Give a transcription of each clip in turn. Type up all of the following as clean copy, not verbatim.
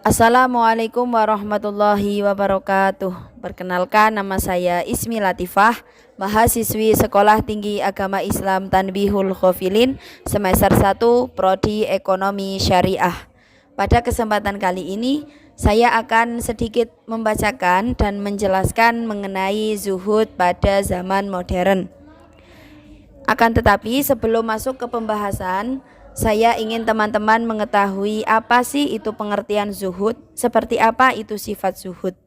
Assalamualaikum warahmatullahi wabarakatuh. Perkenalkan, nama saya Ismi Latifah, mahasiswi Sekolah Tinggi Agama Islam Tanbihul Khofilin, semester 1 Prodi Ekonomi Syariah. Pada kesempatan kali ini, saya akan sedikit membacakan dan menjelaskan mengenai zuhud pada zaman modern. Akan tetapi sebelum masuk ke pembahasan, saya ingin teman-teman mengetahui apa sih itu pengertian zuhud, seperti apa itu sifat zuhud.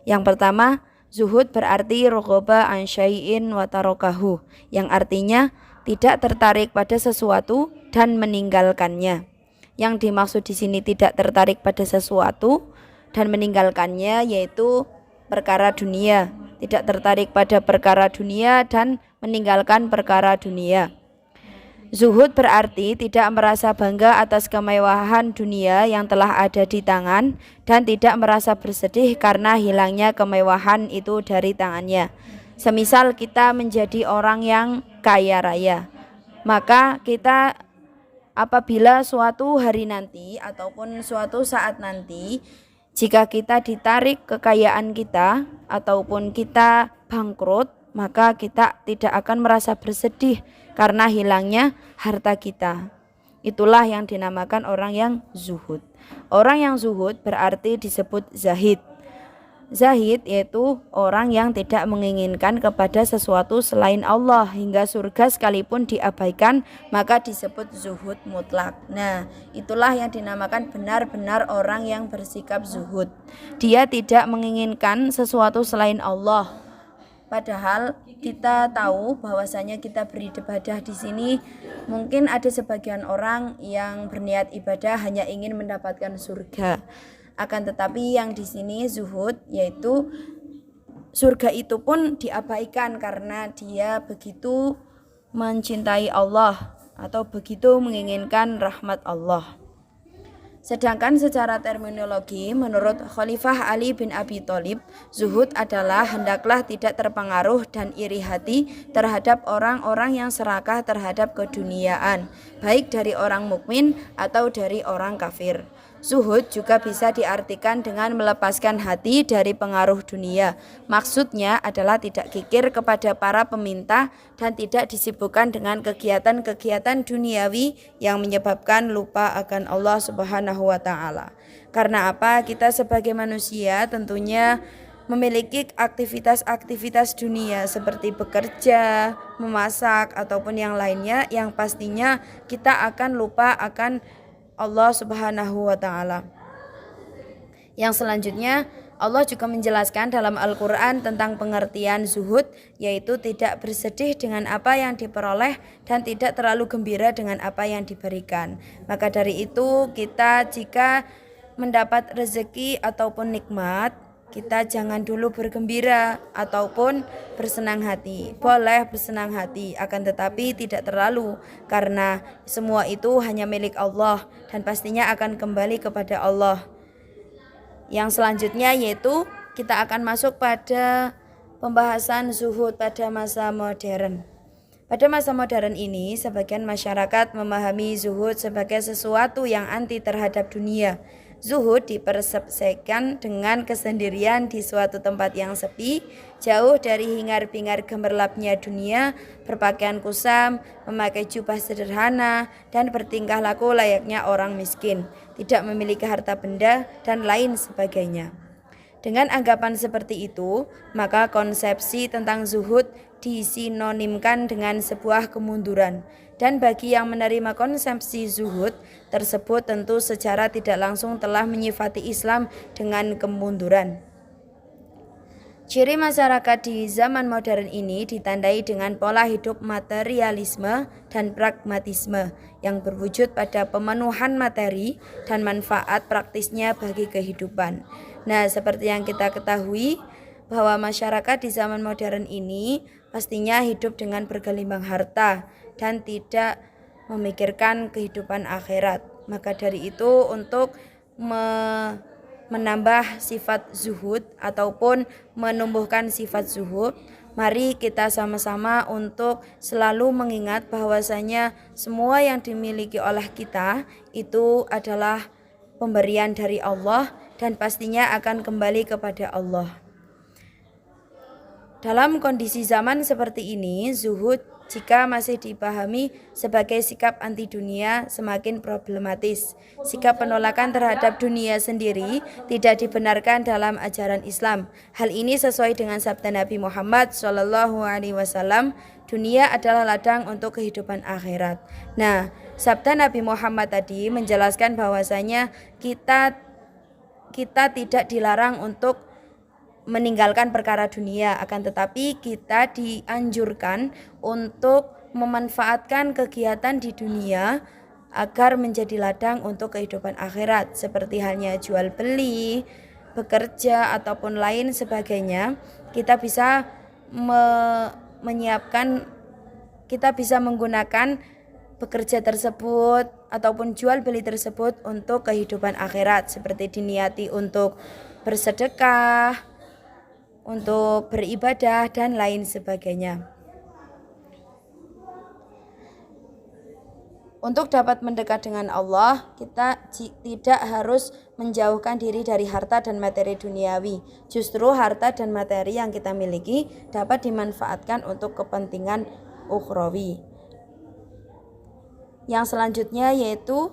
Yang pertama, zuhud berarti raghoba an syai'in wa tarakahu, yang artinya tidak tertarik pada sesuatu dan meninggalkannya. Yang dimaksud di sini tidak tertarik pada sesuatu dan meninggalkannya yaitu perkara dunia, tidak tertarik pada perkara dunia dan meninggalkan perkara dunia. Zuhud berarti tidak merasa bangga atas kemewahan dunia yang telah ada di tangan dan tidak merasa bersedih karena hilangnya kemewahan itu dari tangannya. Semisal kita menjadi orang yang kaya raya, maka kita apabila suatu hari nanti ataupun suatu saat nanti, jika kita ditarik kekayaan kita ataupun kita bangkrut, maka kita tidak akan merasa bersedih karena hilangnya harta kita. Itulah yang dinamakan orang yang zuhud. Orang yang zuhud berarti disebut zahid. Zahid yaitu orang yang tidak menginginkan kepada sesuatu selain Allah, hingga surga sekalipun diabaikan maka disebut zuhud mutlak. Nah, itulah yang dinamakan benar-benar orang yang bersikap zuhud. Dia tidak menginginkan sesuatu selain Allah. Padahal kita tahu bahwasanya kita beribadah di sini, mungkin ada sebagian orang yang berniat ibadah hanya ingin mendapatkan surga. Akan tetapi yang di sini zuhud yaitu surga itu pun diabaikan karena dia begitu mencintai Allah atau begitu menginginkan rahmat Allah. Sedangkan secara terminologi, menurut Khalifah Ali bin Abi Thalib, zuhud adalah hendaklah tidak terpengaruh dan iri hati terhadap orang-orang yang serakah terhadap keduniaan, baik dari orang mukmin atau dari orang kafir. Zuhud juga bisa diartikan dengan melepaskan hati dari pengaruh dunia. Maksudnya adalah tidak kikir kepada para peminta dan tidak disibukkan dengan kegiatan-kegiatan duniawi yang menyebabkan lupa akan Allah Subhanahu wa Ta'ala. Karena apa? Kita sebagai manusia tentunya memiliki aktivitas-aktivitas dunia seperti bekerja, memasak ataupun yang lainnya yang pastinya kita akan lupa akan Allah Subhanahu wa Ta'ala. Yang selanjutnya, Allah juga menjelaskan dalam Al-Quran tentang pengertian zuhud, yaitu tidak bersedih dengan apa yang diperoleh dan tidak terlalu gembira dengan apa yang diberikan. Maka dari itu, kita jika mendapat rezeki ataupun nikmat, kita jangan dulu bergembira ataupun bersenang hati. Boleh bersenang hati, akan tetapi tidak terlalu, karena semua itu hanya milik Allah dan pastinya akan kembali kepada Allah. Yang selanjutnya yaitu kita akan masuk pada pembahasan zuhud pada masa modern. Pada masa modern ini, sebagian masyarakat memahami zuhud sebagai sesuatu yang anti terhadap dunia. Zuhud dipersepsikan dengan kesendirian di suatu tempat yang sepi, jauh dari hingar-bingar gemerlapnya dunia, berpakaian kusam, memakai jubah sederhana, dan bertingkah laku layaknya orang miskin, tidak memiliki harta benda, dan lain sebagainya. Dengan anggapan seperti itu, maka konsepsi tentang zuhud disinonimkan dengan sebuah kemunduran. Dan bagi yang menerima konsepsi zuhud tersebut tentu secara tidak langsung telah menyifati Islam dengan kemunduran. Ciri masyarakat di zaman modern ini ditandai dengan pola hidup materialisme dan pragmatisme yang berwujud pada pemenuhan materi dan manfaat praktisnya bagi kehidupan. Nah, seperti yang kita ketahui bahwa masyarakat di zaman modern ini pastinya hidup dengan bergelimang harta dan tidak memikirkan kehidupan akhirat. Maka dari itu untuk menambah sifat zuhud ataupun menumbuhkan sifat zuhud, mari kita sama-sama untuk selalu mengingat bahwasanya semua yang dimiliki oleh kita itu adalah pemberian dari Allah dan pastinya akan kembali kepada Allah. Dalam kondisi zaman seperti ini, zuhud jika masih dipahami sebagai sikap anti dunia semakin problematis. Sikap penolakan terhadap dunia sendiri tidak dibenarkan dalam ajaran Islam. Hal ini sesuai dengan sabda Nabi Muhammad SAW, dunia adalah ladang untuk kehidupan akhirat. Nah, sabda Nabi Muhammad tadi menjelaskan bahwasanya kita tidak dilarang untuk meninggalkan perkara dunia, akan tetapi kita dianjurkan untuk memanfaatkan kegiatan di dunia agar menjadi ladang untuk kehidupan akhirat, seperti halnya jual beli, bekerja ataupun lain sebagainya. Kita bisa menggunakan bekerja tersebut ataupun jual beli tersebut untuk kehidupan akhirat, seperti diniati untuk bersedekah, untuk beribadah dan lain sebagainya. Untuk dapat mendekat dengan Allah, kita tidak harus menjauhkan diri dari harta dan materi duniawi. Justru harta dan materi yang kita miliki dapat dimanfaatkan untuk kepentingan ukhrawi. Yang selanjutnya yaitu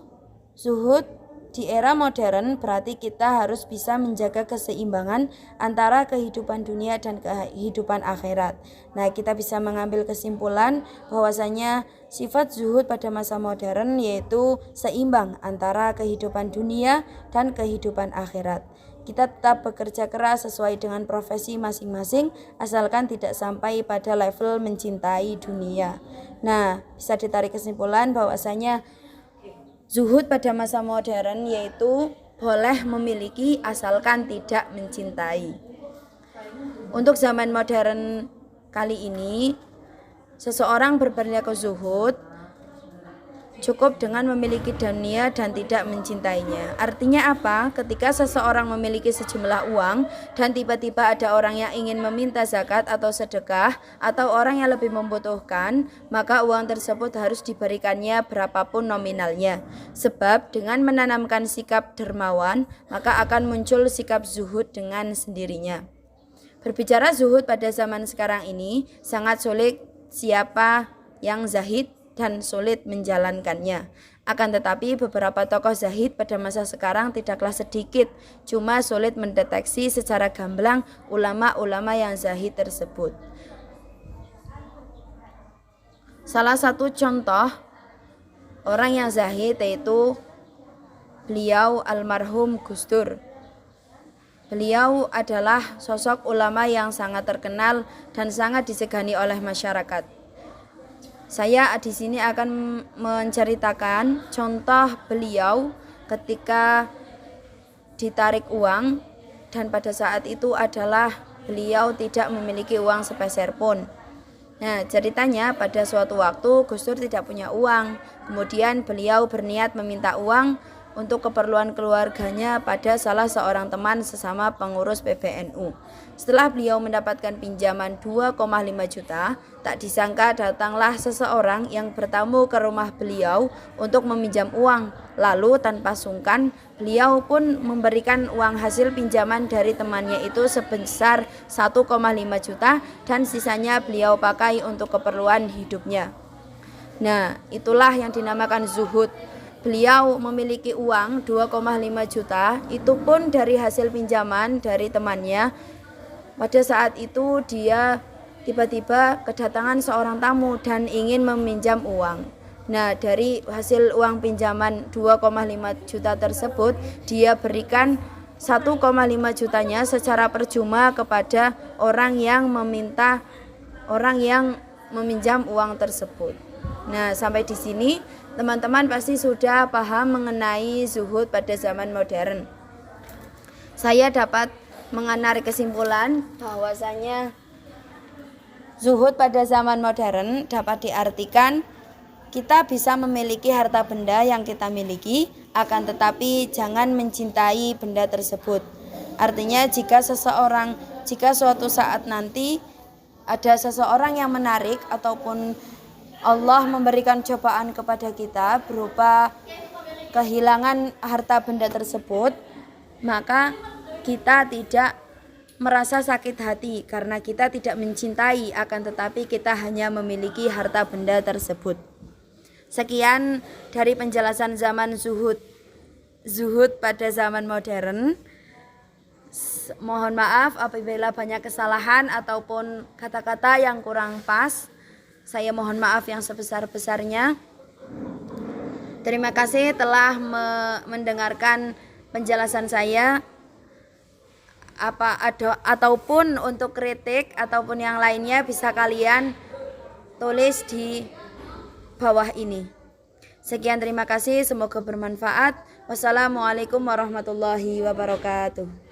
zuhud. Di era modern berarti kita harus bisa menjaga keseimbangan antara kehidupan dunia dan kehidupan akhirat. Nah, kita bisa mengambil kesimpulan bahwasanya sifat zuhud pada masa modern yaitu seimbang antara kehidupan dunia dan kehidupan akhirat. Kita tetap bekerja keras sesuai dengan profesi masing-masing, asalkan tidak sampai pada level mencintai dunia. Nah, bisa ditarik kesimpulan bahwasanya zuhud pada masa modern yaitu boleh memiliki asalkan tidak mencintai. Untuk zaman modern kali ini, seseorang berperilaku zuhud cukup dengan memiliki dunia dan tidak mencintainya. Artinya apa? Ketika seseorang memiliki sejumlah uang dan tiba-tiba ada orang yang ingin meminta zakat atau sedekah atau orang yang lebih membutuhkan, maka uang tersebut harus diberikannya berapapun nominalnya. Sebab dengan menanamkan sikap dermawan, maka akan muncul sikap zuhud dengan sendirinya. Berbicara zuhud pada zaman sekarang ini sangat sulit siapa yang zahid dan sulit menjalankannya. Akan tetapi beberapa tokoh zahid pada masa sekarang tidaklah sedikit, cuma sulit mendeteksi secara gamblang ulama-ulama yang zahid tersebut. Salah satu contoh orang yang zahid yaitu beliau almarhum Gus Dur. Beliau adalah sosok ulama yang sangat terkenal dan sangat disegani oleh masyarakat. Saya di sini akan menceritakan contoh beliau ketika ditarik uang dan pada saat itu adalah beliau tidak memiliki uang sepeser pun. Nah, ceritanya pada suatu waktu Gus Dur tidak punya uang. Kemudian beliau berniat meminta uang untuk keperluan keluarganya pada salah seorang teman sesama pengurus PBNU. Setelah beliau mendapatkan pinjaman 2,5 juta, tak disangka datanglah seseorang yang bertamu ke rumah beliau untuk meminjam uang. Lalu tanpa sungkan, beliau pun memberikan uang hasil pinjaman dari temannya itu sebesar 1,5 juta dan sisanya beliau pakai untuk keperluan hidupnya. Nah, itulah yang dinamakan zuhud. Beliau memiliki uang 2,5 juta, itu pun dari hasil pinjaman dari temannya. Pada saat itu dia tiba-tiba kedatangan seorang tamu dan ingin meminjam uang. Nah, dari hasil uang pinjaman 2,5 juta tersebut, dia berikan 1,5 jutanya secara percuma kepada orang yang meminjam uang tersebut. Nah, sampai di sini teman-teman pasti sudah paham mengenai zuhud pada zaman modern. Saya dapat menarik kesimpulan bahwasanya zuhud pada zaman modern dapat diartikan kita bisa memiliki harta benda yang kita miliki, akan tetapi jangan mencintai benda tersebut. Artinya jika suatu saat nanti ada seseorang yang menarik ataupun Allah memberikan cobaan kepada kita berupa kehilangan harta benda tersebut, maka kita tidak merasa sakit hati karena kita tidak mencintai, akan tetapi kita hanya memiliki harta benda tersebut. Sekian dari penjelasan zaman zuhud pada zaman modern. Mohon maaf apabila banyak kesalahan ataupun kata-kata yang kurang pas. Saya mohon maaf yang sebesar-besarnya. Terima kasih telah mendengarkan penjelasan saya. Ataupun untuk kritik ataupun yang lainnya bisa kalian tulis di bawah ini. Sekian, terima kasih, semoga bermanfaat. Wassalamualaikum warahmatullahi wabarakatuh.